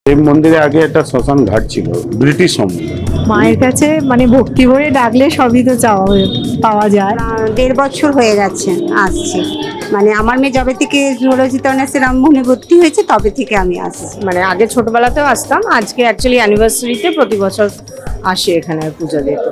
এই মন্দিরে আগে একটা শ্মশান ঘাট ছিল ব্রিটিশ সময়। মায়ের কাছে মানে ভক্তি ভরে ডাকলে সবই তো পাওয়া যায়। 1.5 বছর হয়ে গেছে আসছি, মানে আমার মেয়ে যবে থেকে জুলজি অনার্সে রামমোহনে ভর্তি হয়েছে তবে থেকে আমি আসছি। মানে আগে ছোটবেলাতেও আসতাম, আজকে অ্যাকচুয়ালি অ্যানিভার্সারিতে প্রতি বছর আসি এখানে পুজো দিতে।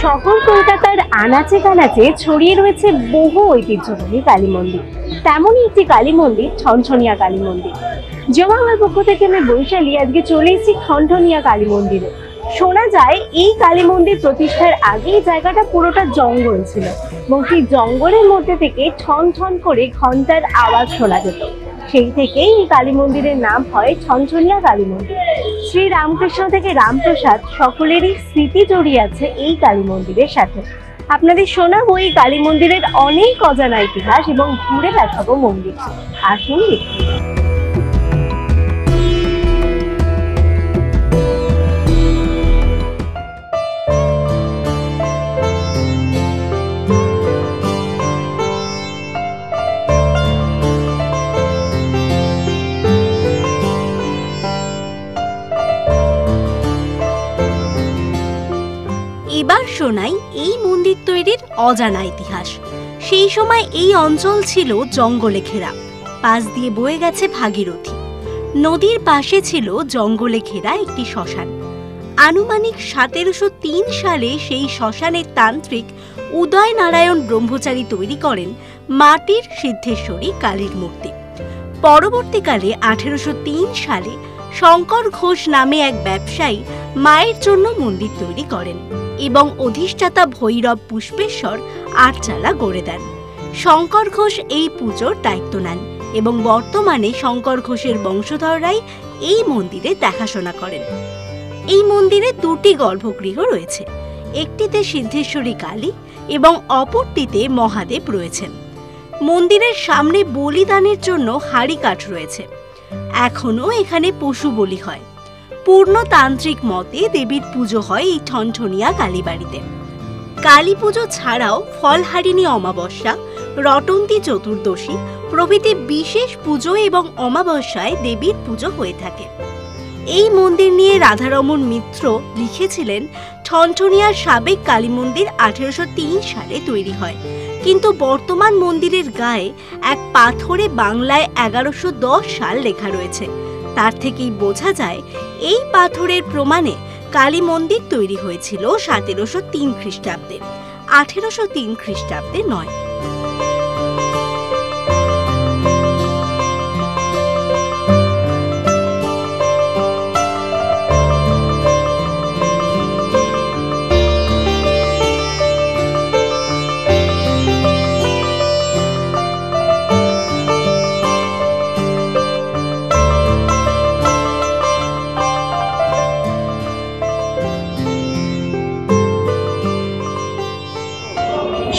শহর কলকাতার আনাচে কানাচে ছড়িয়ে রয়েছে বহু ঐতিহ্যবাহী কালী মন্দির। তেমনই একটি কালী মন্দির ঠনঠনিয়া কালী মন্দির। জমাবার পক্ষ থেকে আমি বৈশালী আজকে চলে এসেছি ঠনঠনিয়া কালী মন্দিরে। শোনা যায় এই কালী মন্দির প্রতিষ্ঠার আগে এই জায়গাটা পুরোটা জঙ্গল ছিল এবং সেই জঙ্গলের মধ্যে থেকে ঠন ঠন করে ঘন্টার আওয়াজ শোনা যেত। সেই থেকেই এই কালী মন্দিরের নাম হয় ঠনঠনিয়া কালী মন্দির। শ্রী রামকৃষ্ণ থেকে রামপ্রসাদ সকলেরই স্মৃতি জড়িয়ে আছে এই কালী মন্দিরের সাথে। আপনাদের শোনাবো এই কালী মন্দিরের অনেক অজানা ইতিহাস এবং ঘুরে দেখাবো মন্দির। আসুন দেখি। এবার শোনাই এই মন্দির তৈরির অজানা ইতিহাস। সেই সময় এই অঞ্চল ছিল জঙ্গলে ঘেরা, পাশ দিয়ে বয়ে গেছে ভাগীরথী নদীর পাশে ছিল জঙ্গলে ঘেরা একটি শ্মশান। আনুমানিক 1703 সালে সেই শ্মশানের তান্ত্রিক উদয় নারায়ণ ব্রহ্মচারী তৈরি করেন মাটির সিদ্ধেশ্বরী কালীর মূর্তি। পরবর্তীকালে 1803 সালে শঙ্কর ঘোষ নামে এক ব্যবসায়ী মায়ের জন্য মন্দির তৈরি করেন এবং অধিষ্ঠাতা ভৈরব পুষ্পেশ্বর আটচালা গড়ে দেন। শঙ্কর ঘোষ এই পুজোর দায়িত্ব নেন এবং বর্তমানে শঙ্কর ঘোষের বংশধররাই এই মন্দিরে দেখাশোনা করেন। এই মন্দিরে 2টি গর্ভগৃহ রয়েছে, একটিতে সিদ্ধেশ্বরী কালী এবং অপরটিতে মহাদেব রয়েছেন। মন্দিরের সামনে বলিদানের জন্য হাড়ি কাঠ রয়েছে। এখনো এখানে পশু বলি হয়। পূর্ণতান্ত্রিক মতে দেবীর পুজো হয় এই ঠনঠনিয়া কালীবাড়িতে। কালী পুজো ছাড়াও ফলহারিণী অমাবস্যা, রটন্তী চতুর্দশী প্রভৃতি বিশেষ পুজো এবং অমাবস্যায় দেবীর পুজো হয়ে থাকে। এই মন্দির নিয়ে রাধারমণ মিত্র লিখেছিলেন, ঠনঠনিয়ার সাবেক কালী মন্দির 1803 সালে তৈরি হয়, কিন্তু বর্তমান মন্দিরের গায়ে এক পাথরে বাংলায় 1110 সাল লেখা রয়েছে। তার থেকেই বোঝা যায় এই পাথরের প্রমাণে কালী মন্দির তৈরি হয়েছিল 1703 খ্রিস্টাব্দে, 1803 খ্রিস্টাব্দে নয়।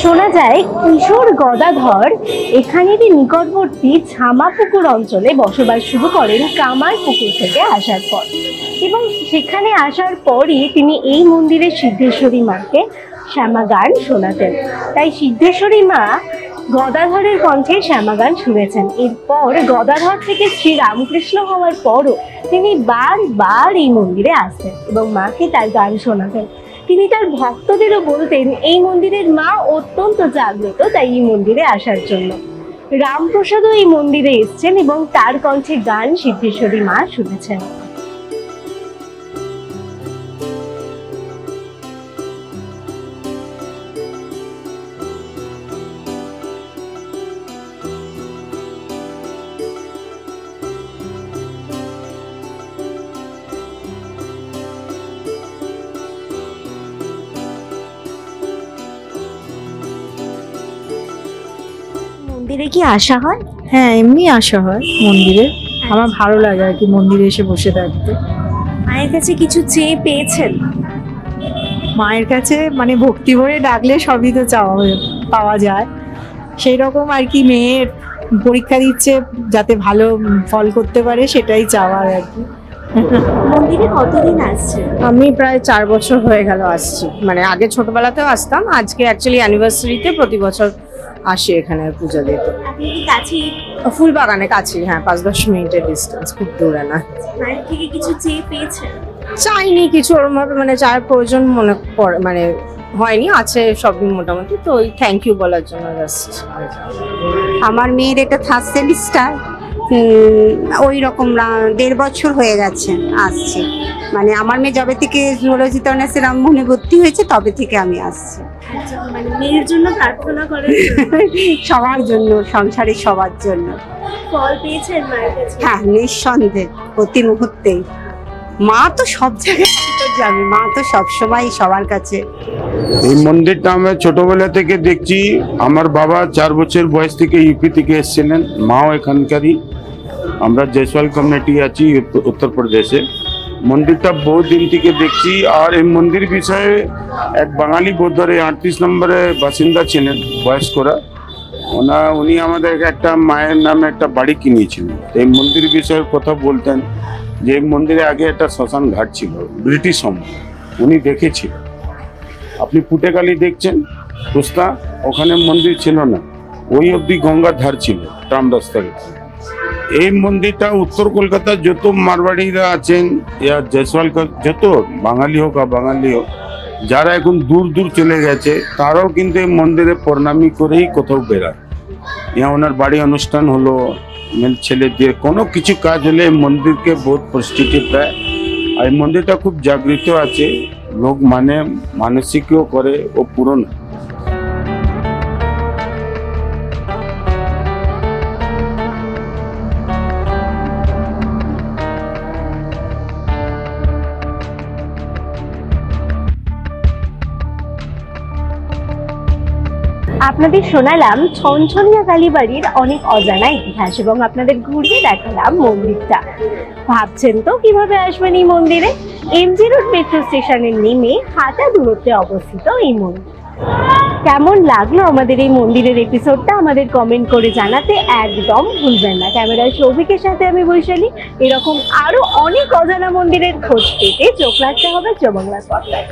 শোনা যায় কিশোর গদাধর এখানেরই নিকটবর্তী ঝামাপুকুর অঞ্চলে বসবাস শুরু করেন কামার পুকুর থেকে আসার পর, এবং সেখানে আসার পরই তিনি এই মন্দিরের সিদ্ধেশ্বরী মাকে শ্যামা গান শোনাতেন। তাই সিদ্ধেশ্বরী মা গদাধরের কণ্ঠে শ্যামা গান শুনেছেন। এরপর গদাধর থেকে শ্রী রামকৃষ্ণ হওয়ার পরও তিনি বারবার এই মন্দিরে আসতেন এবং মাকে তার গান শোনাতেন। তিনি তার ভক্তদেরও বলতেন এই মন্দিরের মা অত্যন্ত জাগ্রত, তাই এই মন্দিরে আসার জন্য। রামপ্রসাদও এই মন্দিরে এসেছেন এবং তার কণ্ঠে গান সিদ্ধেশ্বরী মা শুনেছেন। মন্দিরে কি আসা হয়? হ্যাঁ, এমনি আসা হয় মন্দিরে। আমার ভালো লাগে আর কি মন্দিরে এসে বসে থাকতে। মায়ের কাছে কিছু চেয়ে পেয়েছেন? মায়ের কাছে মানে ভক্তি ভরে ডাকলে সবই তো পাওয়া যায়। সেই রকম আর কি মেয়ের পরীক্ষা দিচ্ছে যাতে ভালো ফল করতে পারে, সেটাই চাওয়ার আর কি। মন্দিরে কতদিন আসছেন? আমি প্রায় 4 বছর হয়ে গেল আসছি, মানে আগে ছোটবেলাতেও আসতাম, আজকে অ্যাকচুয়ালি অ্যানিভার্সারিতে প্রতি বছর আসি এখানে পুজো দিতে। আপনি কি কাছেই ফুলবাগানে কাছে, হ্যাঁ 5-10 মিনিটের ডিস্টেন্স, খুব দূরে না। মায়ের থেকে কিছু চেয়ে পেয়েছেন? চাইনি কিছু ওরমভাবে, মানে চায়ের প্রয়োজন মনে পড়ে, মানে হয়নি, আছে সবই মোটামুটি, তো ওই থ্যাংক ইউ বলার জন্য জাস্ট। আমার মেয়ের এটা 3rd সেমিস্টার, ওই রকম 1.5 বছর হয়ে গেছে আসছে। মানে আমার মেয়ে যবে থেকে জুলজি অনার্সে রামমোহনে ভর্তি হয়েছে তবে থেকে আমি আসছি। মানে মেয়ের জন্য প্রার্থনা করেন? সবার জন্য, সংসারে সবার জন্য। ফল পেয়েছেন মায়ের কাছে? হ্যাঁ, নিঃসন্দেহে, প্রতি মুহূর্তেই। মা তো সব জায়গায় যাবে, মা তো সবসময় সবার কাছে। এই মন্দিরটা আমরা ছোটবেলা থেকে দেখছি। আমার বাবা 4 বছর বয়স থেকে ইউপি থেকে এসেছিলেন, মাও এখানকারই। আমরা জয়সওয়াল কমিউনিটি আছি উত্তরপ্রদেশে। মন্দিরটা বহু দিন থেকে দেখছি। আর এই মন্দির বিষয়ে এক বাঙালি বোধহয় 38 নম্বরে বাসিন্দা ছিলেন, বয়স্করা। উনি আমাদের একটা মায়ের নামে একটা বাড়ি কিনেছিলেন। এই মন্দির বিষয়ে কথা বলতেন যে এই মন্দিরে আগে একটা শ্মশান ঘাট ছিল ব্রিটিশ সময়, উনি দেখেছিলেন। আপনি পুটেকালি দেখছেন পুস্তা, ওখানে মন্দির ছিল না, ওই অবধি গঙ্গার ধার ছিল ট্রাম রাস্তার। এই মন্দিরটা উত্তর কলকাতার যত মারবাড়িরা আছেন, ইয়া জয়সওয়াল যত বাঙালি হোক আর বাঙালি হোক, যারা এখন দূর দূর চলে গেছে, তারাও কিন্তু এই মন্দিরে প্রণামি করেই কোথাও বেড়ায়। ইয়া ওনার বাড়ি অনুষ্ঠান হলো, ছেলেদের কোনো কিছু কাজ হলে এই মন্দিরকে বহুত পরিস্থিতি দেয়। আর এই মন্দিরটা খুব জাগৃত আছে, লোক মানে মানসিকও করে ও পূরণ। আপনাদের শোনালাম ছনছনিয়া কালীবাড়ির অনেক অজানা ইতিহাস এবং আপনাদের ঘুরিয়ে দেখালাম মন্দিরটা। ভাবছেন তো কিভাবে আসবেন এই মন্দিরে? এমজি রোড মেট্রো স্টেশনের নেমে হাঁটা দূরত্বে অবস্থিত এই মন্দির। কেমন লাগলো আমাদের এই মন্দিরের এপিসোডটা আমাদের কমেন্ট করে জানাতে একদম ভুলবেন না। ক্যামেরায় সৌভিকের সাথে আমি বৈশালী। এরকম আরো অনেক অজানা মন্দিরের খোঁজ পেতে চোখ রাখতে হবে জয়বাংলা পর্দায়।